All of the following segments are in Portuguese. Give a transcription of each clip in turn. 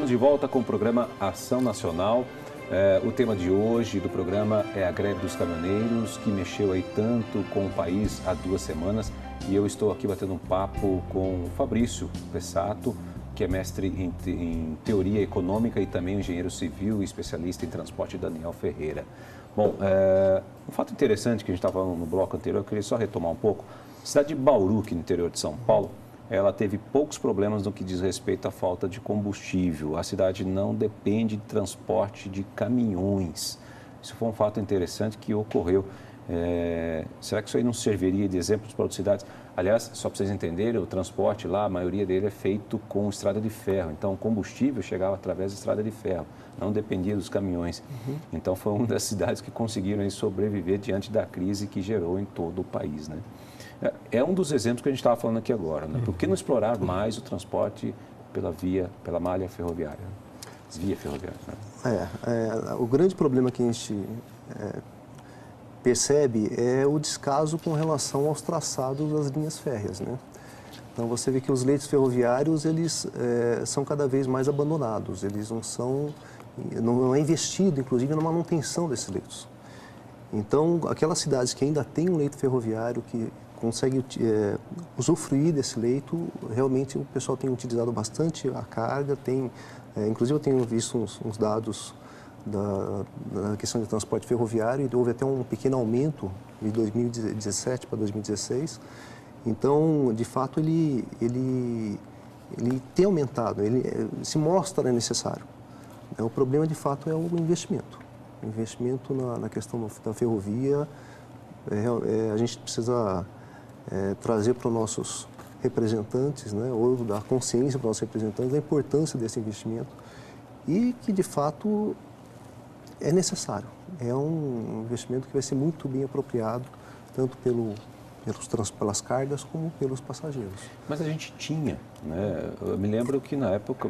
Estamos de volta com o programa Ação Nacional. O tema de hoje do programa é a greve dos caminhoneiros, que mexeu aí tanto com o país há 2 semanas. E eu estou aqui batendo um papo com o Fabrício Pessato, que é mestre em teoria econômica e também engenheiro civil e especialista em transporte, Daniel Ferreira. Bom, um fato interessante que a gente estava falando no bloco anterior, eu queria só retomar um pouco. A cidade de Bauru, aqui no interior de São Paulo, ela teve poucos problemas no que diz respeito à falta de combustível. A cidade não depende de transporte de caminhões. Isso foi um fato interessante que ocorreu. Será que isso aí não serviria de exemplo para outras cidades? Aliás, só para vocês entenderem, o transporte lá, a maioria dele é feito com estrada de ferro. Então, o combustível chegava através da estrada de ferro, não dependia dos caminhões. Então, foi uma das cidades que conseguiram aí sobreviver diante da crise que gerou em todo o país, né? É um dos exemplos que a gente estava falando aqui agora, né? Por que não explorar mais o transporte pela malha ferroviária? Via ferroviária, né? O grande problema que a gente percebe é o descaso com relação aos traçados das linhas férreas, né? Então você vê que os leitos ferroviários eles são cada vez mais abandonados, eles não é investido inclusive na manutenção desses leitos. Então aquelas cidades que ainda têm um leito ferroviário que consegue usufruir desse leito, realmente o pessoal tem utilizado bastante a carga, inclusive eu tenho visto uns dados da questão de transporte ferroviário e houve até um pequeno aumento de 2017 para 2016. Então, de fato, ele tem aumentado, ele se mostra necessário. O problema, de fato, é o investimento. O investimento na questão da ferrovia, a gente precisa trazer para os nossos representantes, né, ou dar consciência para os nossos representantes da importância desse investimento e que, de fato, é necessário. É um investimento que vai ser muito bem apropriado, tanto pelas cargas como pelos passageiros. Mas a gente tinha, né? Eu me lembro que na época,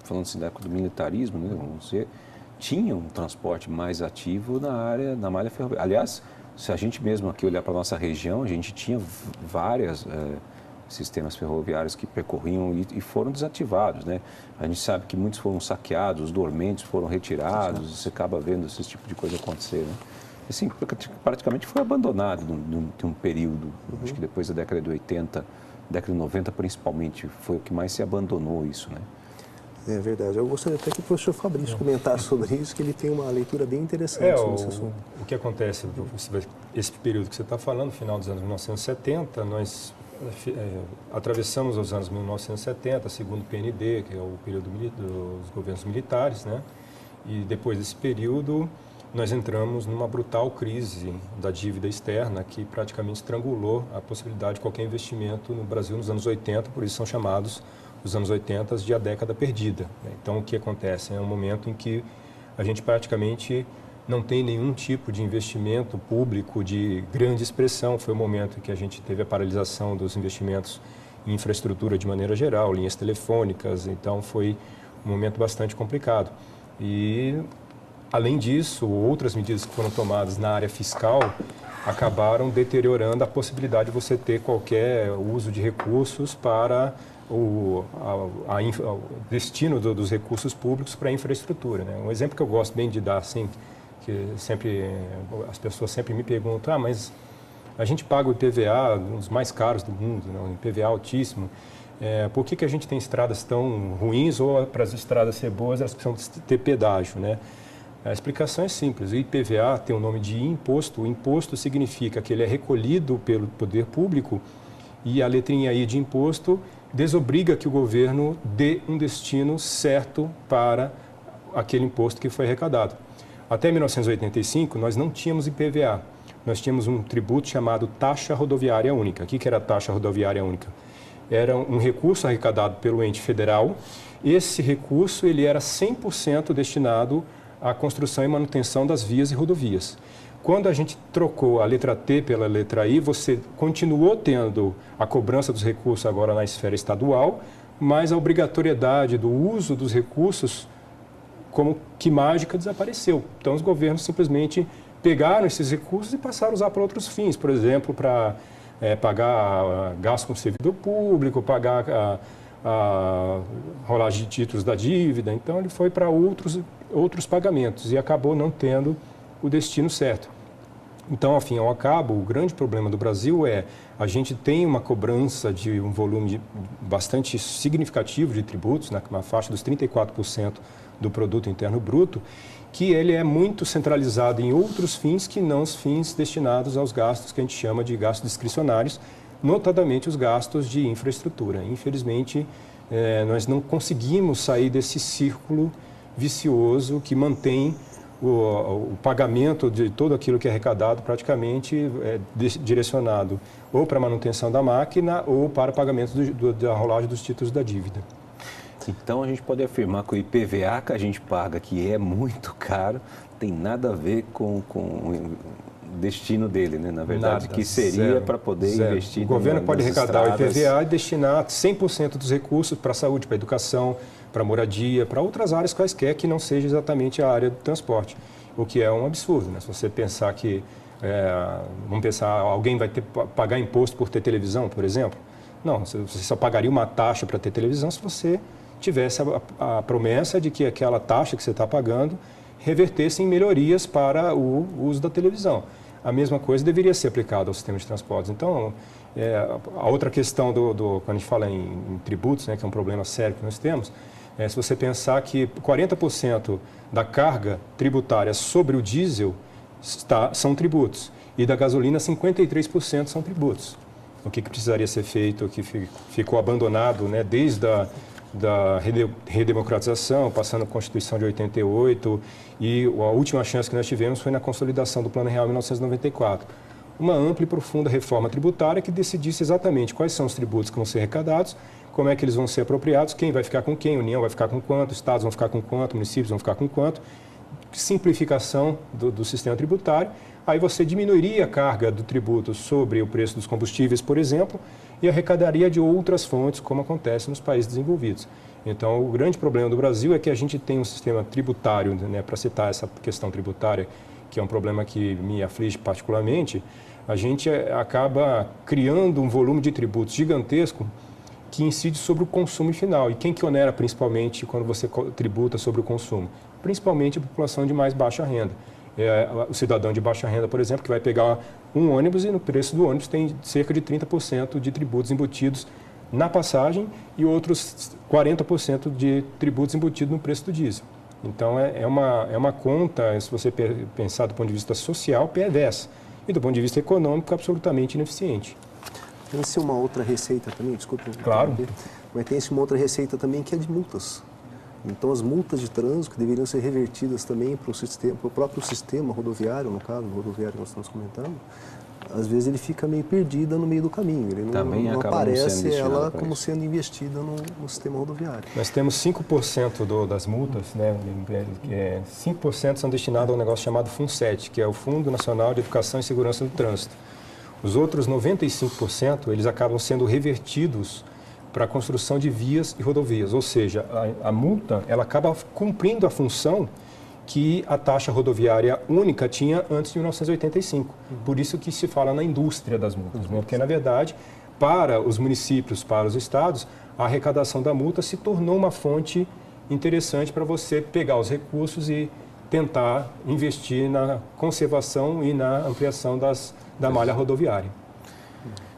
falando assim da época do militarismo, né, tinha um transporte mais ativo na malha ferroviária. Aliás, se a gente mesmo aqui olhar para a nossa região, a gente tinha vários sistemas ferroviários que percorriam e foram desativados, né? A gente sabe que muitos foram saqueados, os dormentes foram retirados, você acaba vendo esse tipo de coisa acontecer, né? Assim, praticamente foi abandonado de um período, acho que depois da década de 80, década de 90 principalmente, foi o que mais se abandonou isso, né? É verdade. Eu gostaria até que o professor Fabrício comentasse sobre isso, que ele tem uma leitura bem interessante sobre esse assunto. O que acontece, esse período que você está falando, final dos anos 1970, nós atravessamos os anos 1970, segundo o PND, que é o período dos governos militares, né? E depois desse período, nós entramos numa brutal crise da dívida externa que praticamente estrangulou a possibilidade de qualquer investimento no Brasil nos anos 80, por isso são chamados os anos 80 de a década perdida. Então, o que acontece? É um momento em que a gente praticamente não tem nenhum tipo de investimento público de grande expressão. Foi o momento em que a gente teve a paralisação dos investimentos em infraestrutura de maneira geral, linhas telefônicas, então foi um momento bastante complicado. E, além disso, outras medidas que foram tomadas na área fiscal acabaram deteriorando a possibilidade de você ter qualquer uso de recursos para o destino dos recursos públicos para a infraestrutura, né? Um exemplo que eu gosto bem de dar, assim, que as pessoas sempre me perguntam, mas a gente paga o IPVA, um dos mais caros do mundo, né? Um IPVA altíssimo, por que a gente tem estradas tão ruins ou para as estradas ser boas elas precisam ter pedágio, né? A explicação é simples, o IPVA tem o nome de imposto, o imposto significa que ele é recolhido pelo poder público e a letrinha I de imposto desobriga que o governo dê um destino certo para aquele imposto que foi arrecadado. Até 1985, nós não tínhamos IPVA, nós tínhamos um tributo chamado Taxa Rodoviária Única. O que era a Taxa Rodoviária Única? Era um recurso arrecadado pelo ente federal. Esse recurso ele era 100% destinado à construção e manutenção das vias e rodovias. Quando a gente trocou a letra T pela letra I, você continuou tendo a cobrança dos recursos agora na esfera estadual, mas a obrigatoriedade do uso dos recursos, como que mágica, desapareceu. Então, os governos simplesmente pegaram esses recursos e passaram a usar para outros fins, por exemplo, para pagar gasto com servidor público, pagar a rolagem de títulos da dívida, então ele foi para outros pagamentos e acabou não tendo o destino certo. Então, ao fim e ao cabo, o grande problema do Brasil é a gente tem uma cobrança de um volume bastante significativo de tributos, na faixa dos 34% do produto interno bruto, que ele é muito centralizado em outros fins que não os fins destinados aos gastos que a gente chama de gastos discricionários, notadamente os gastos de infraestrutura. Infelizmente, nós não conseguimos sair desse círculo vicioso que mantém o pagamento de todo aquilo que é arrecadado praticamente direcionado ou para a manutenção da máquina ou para o pagamento da rolagem dos títulos da dívida. Então, a gente pode afirmar que o IPVA que a gente paga, que é muito caro, tem nada a ver com o destino dele, né? Na verdade, que seria para poder investir. O governo pode arrecadar o IPVA e destinar 100% dos recursos para a saúde, para a educação, para a moradia, para outras áreas quaisquer que não seja exatamente a área do transporte, o que é um absurdo, né? Se você pensar que, vamos pensar, alguém vai ter que pagar imposto por ter televisão, por exemplo? Não, você só pagaria uma taxa para ter televisão se você tivesse a promessa de que aquela taxa que você está pagando revertesse em melhorias para o uso da televisão. A mesma coisa deveria ser aplicada ao sistema de transportes. Então, a outra questão quando a gente fala em tributos, né, que é um problema sério que nós temos, se você pensar que 40% da carga tributária sobre o diesel são tributos e da gasolina 53% são tributos. O que precisaria ser feito, o que ficou abandonado, né, desde da redemocratização, passando a Constituição de 88 e a última chance que nós tivemos foi na consolidação do Plano Real em 1994. Uma ampla e profunda reforma tributária que decidisse exatamente quais são os tributos que vão ser arrecadados, como é que eles vão ser apropriados, quem vai ficar com quem, a União vai ficar com quanto, estados vão ficar com quanto, municípios vão ficar com quanto, simplificação do sistema tributário. Aí você diminuiria a carga do tributo sobre o preço dos combustíveis, por exemplo, e arrecadaria de outras fontes, como acontece nos países desenvolvidos. Então, o grande problema do Brasil é que a gente tem um sistema tributário, né, para citar essa questão tributária, que é um problema que me aflige particularmente, a gente acaba criando um volume de tributos gigantesco que incide sobre o consumo final. E quem que onera principalmente quando você tributa sobre o consumo? Principalmente a população de mais baixa renda. O cidadão de baixa renda, por exemplo, que vai pegar um ônibus e no preço do ônibus tem cerca de 30% de tributos embutidos na passagem e outros 40% de tributos embutidos no preço do diesel. Então, é uma conta, se você pensar do ponto de vista social, perversa e do ponto de vista econômico, absolutamente ineficiente. Tem-se uma outra receita também, desculpa. Claro. Mas tem-se uma outra receita também que é de multas. Então, as multas de trânsito que deveriam ser revertidas também para o próprio sistema rodoviário, no caso, o rodoviário que nós estamos comentando, às vezes ele fica meio perdida no meio do caminho. Ele não aparece ela como sendo investida no sistema rodoviário. Nós temos 5% das multas, né? 5% são destinados a um negócio chamado FUNSET, que é o Fundo Nacional de Educação e Segurança do Trânsito. Os outros 95%, eles acabam sendo revertidos para a construção de vias e rodovias, ou seja, a multa ela acaba cumprindo a função que a taxa rodoviária única tinha antes de 1985. Por isso que se fala na indústria das multas, né? Porque, na verdade, para os municípios, para os estados, a arrecadação da multa se tornou uma fonte interessante para você pegar os recursos e tentar investir na conservação e na ampliação da malha rodoviária.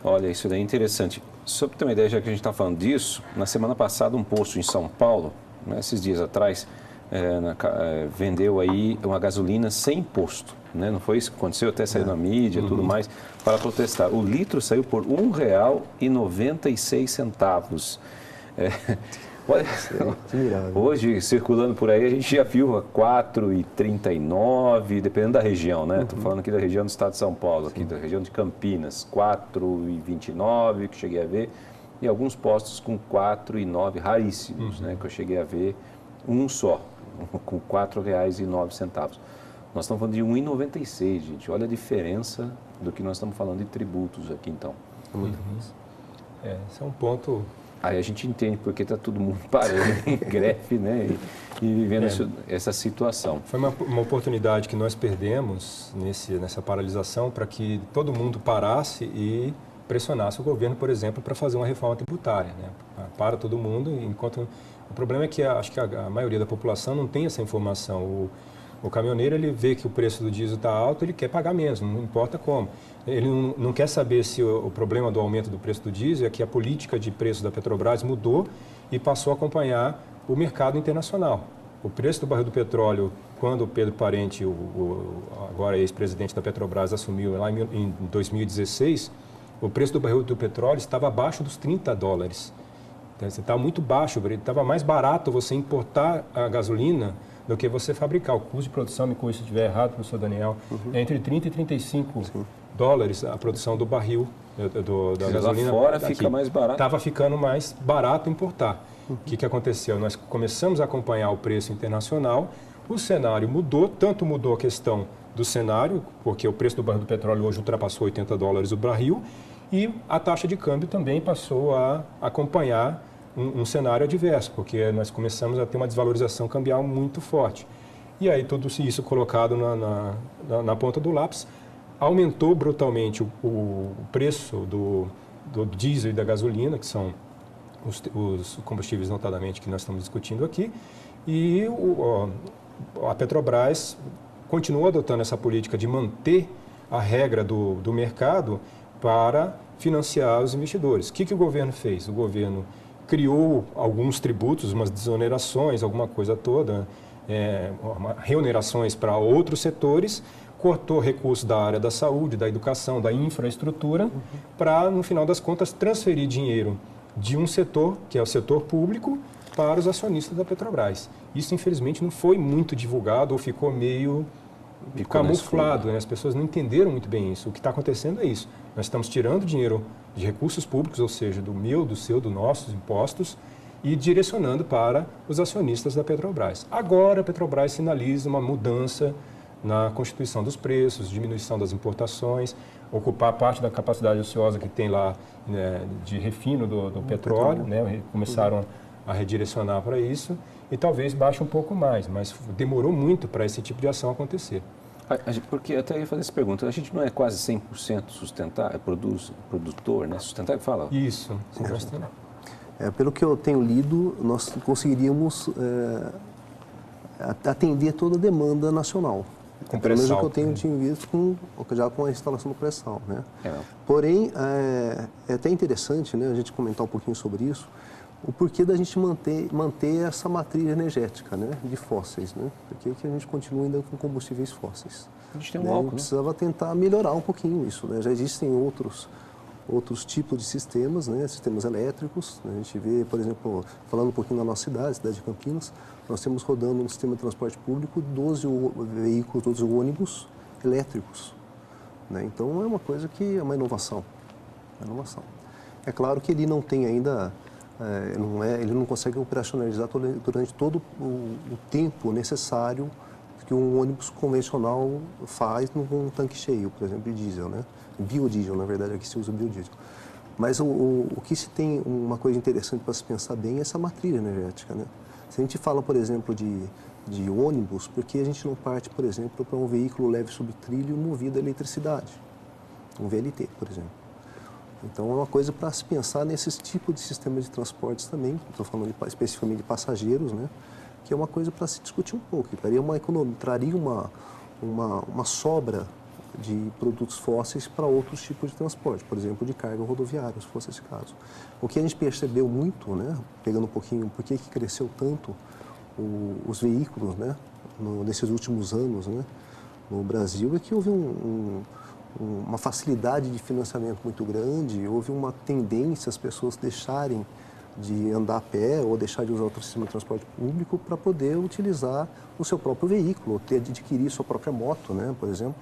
Olha, isso daí é interessante. Só para ter uma ideia, já que a gente está falando disso, na semana passada um posto em São Paulo, né, esses dias atrás, vendeu aí uma gasolina sem imposto. Né? Não foi isso que aconteceu? Até saiu na mídia e tudo mais, para protestar. O litro saiu por R$ 1,96. Olha, hoje, circulando por aí, a gente já viu a R$ 4,39, dependendo da região, né? Estou falando aqui da região do estado de São Paulo, aqui da região de Campinas, R$ 4,29, que cheguei a ver, e alguns postos com R$ 4,09, raríssimos, né? Que eu cheguei a ver um só, com R$ 4,09. Nós estamos falando de R$ 1,96, gente. Olha a diferença do que nós estamos falando de tributos aqui, então. Esse é um ponto... Aí a gente entende porque está todo mundo parando em greve, né? E vivendo essa situação. Foi uma oportunidade que nós perdemos nessa paralisação para que todo mundo parasse e pressionasse o governo, por exemplo, para fazer uma reforma tributária, né? Para todo mundo, enquanto... O problema é que acho que a maioria da população não tem essa informação. O caminhoneiro, ele vê que o preço do diesel está alto, ele quer pagar menos, não importa como. Ele não quer saber se o problema do aumento do preço do diesel é que a política de preço da Petrobras mudou e passou a acompanhar o mercado internacional. O preço do barril do petróleo, quando o Pedro Parente, agora ex-presidente da Petrobras, assumiu lá em 2016, o preço do barril do petróleo estava abaixo dos $30. Então, estava muito baixo, estava mais barato você importar a gasolina do que você fabricar. O custo de produção, me corrija se estiver errado, professor Daniel, é entre 30 e 35 dólares a produção do barril da gasolina. Lá fora fica mais barato. Estava ficando mais barato importar. O que aconteceu? Nós começamos a acompanhar o preço internacional, o cenário mudou, tanto mudou a questão do cenário, porque o preço do barril do petróleo hoje ultrapassou $80 o barril, e a taxa de câmbio também passou a acompanhar um cenário adverso, porque nós começamos a ter uma desvalorização cambial muito forte. E aí tudo isso colocado na ponta do lápis, aumentou brutalmente o preço do diesel e da gasolina, que são os combustíveis notadamente que nós estamos discutindo aqui, e a Petrobras continuou adotando essa política de manter a regra do mercado para financiar os investidores. O que o governo fez? O governo criou alguns tributos, umas desonerações, alguma coisa toda, reonerações para outros setores, cortou recursos da área da saúde, da educação, da infraestrutura, para, no final das contas, transferir dinheiro de um setor, que é o setor público, para os acionistas da Petrobras. Isso, infelizmente, não foi muito divulgado ou ficou meio camuflado, né? As pessoas não entenderam muito bem isso. O que está acontecendo é isso. Nós estamos tirando dinheiro de recursos públicos, ou seja, do meu, do seu, dos nossos impostos, e direcionando para os acionistas da Petrobras. Agora a Petrobras sinaliza uma mudança na constituição dos preços, diminuição das importações, ocupar parte da capacidade ociosa que tem lá, né, de refino do petróleo, né? Começaram a redirecionar para isso e talvez baixe um pouco mais, mas demorou muito para esse tipo de ação acontecer. Porque eu até ia fazer essa pergunta, a gente não é quase 100% sustentável, produtor, né? Sustentável, fala? Isso. Pelo que eu tenho lido, nós conseguiríamos atender toda a demanda nacional. Com pelo menos o que eu pré-sal, tenho visto já com a instalação do pré-sal, né? Porém, é até interessante, né, a gente comentar um pouquinho sobre isso, o porquê da gente manter essa matriz energética, né, de fósseis, né? Por que a gente continua ainda com combustíveis fósseis? A gente tem um álcool, precisava tentar melhorar um pouquinho isso, né? Já existem outros tipos de sistemas, né, sistemas elétricos. A gente vê, por exemplo, falando um pouquinho da nossa cidade de Campinas, nós temos rodando no sistema de transporte público 12 veículos, 12 ônibus elétricos, né? Então é uma coisa que é uma inovação. É claro que ele não tem ainda, ele não consegue operacionalizar durante todo o tempo necessário que um ônibus convencional faz num tanque cheio, por exemplo, de diesel, né? Biodiesel, na verdade, aqui se usa biodiesel. Mas o que se tem, uma coisa interessante para se pensar bem, é essa matriz energética, né? Se a gente fala, por exemplo, de ônibus, por que a gente não parte, por exemplo, para um veículo leve sobre trilho movido a eletricidade? Um VLT, por exemplo. Então, é uma coisa para se pensar nesses tipos de sistemas de transportes também, estou falando especificamente de passageiros, né? Que é uma coisa para se discutir um pouco, traria uma sobra de produtos fósseis para outros tipos de transporte, por exemplo, de carga rodoviária, se fosse esse caso. O que a gente percebeu muito, né, pegando um pouquinho, por que cresceu tanto os veículos, né, nesses últimos anos, né, no Brasil, é que houve uma facilidade de financiamento muito grande, houve uma tendência as pessoas deixarem de andar a pé ou deixar de usar outro sistema de transporte público para poder utilizar o seu próprio veículo, ou adquirir sua própria moto, né, por exemplo.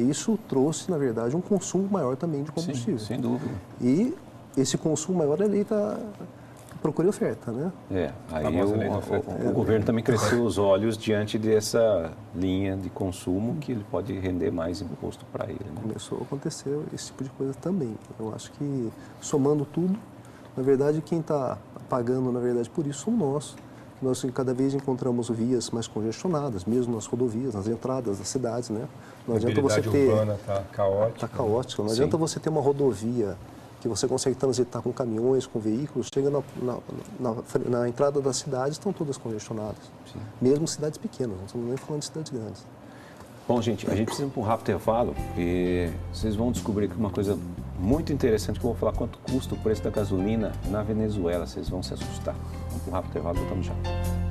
Isso trouxe, na verdade, um consumo maior também de combustível. Sim, sem dúvida. E esse consumo maior, ele está procura e oferta, né? Aí o governo também cresceu os olhos diante dessa linha de consumo que ele pode render mais imposto para ele, né? Começou a acontecer esse tipo de coisa também. Eu acho que, somando tudo, na verdade, quem está pagando, na verdade, por isso somos nós. Nós cada vez encontramos vias mais congestionadas, mesmo nas rodovias, nas entradas das cidades, né? Não adianta você ter... urbana está caótica. Está caótica. Não adianta você ter uma rodovia que você consegue transitar com caminhões, com veículos, chega na entrada das cidades, estão todas congestionadas. Sim. Mesmo cidades pequenas, não estamos nem falando de cidades grandes. Bom, gente, a gente precisa ir para um rápido intervalo e vocês vão descobrir uma coisa muito interessante que eu vou falar quanto custa o preço da gasolina na Venezuela. Vocês vão se assustar. Vamos para um rápido intervalo, voltamos já.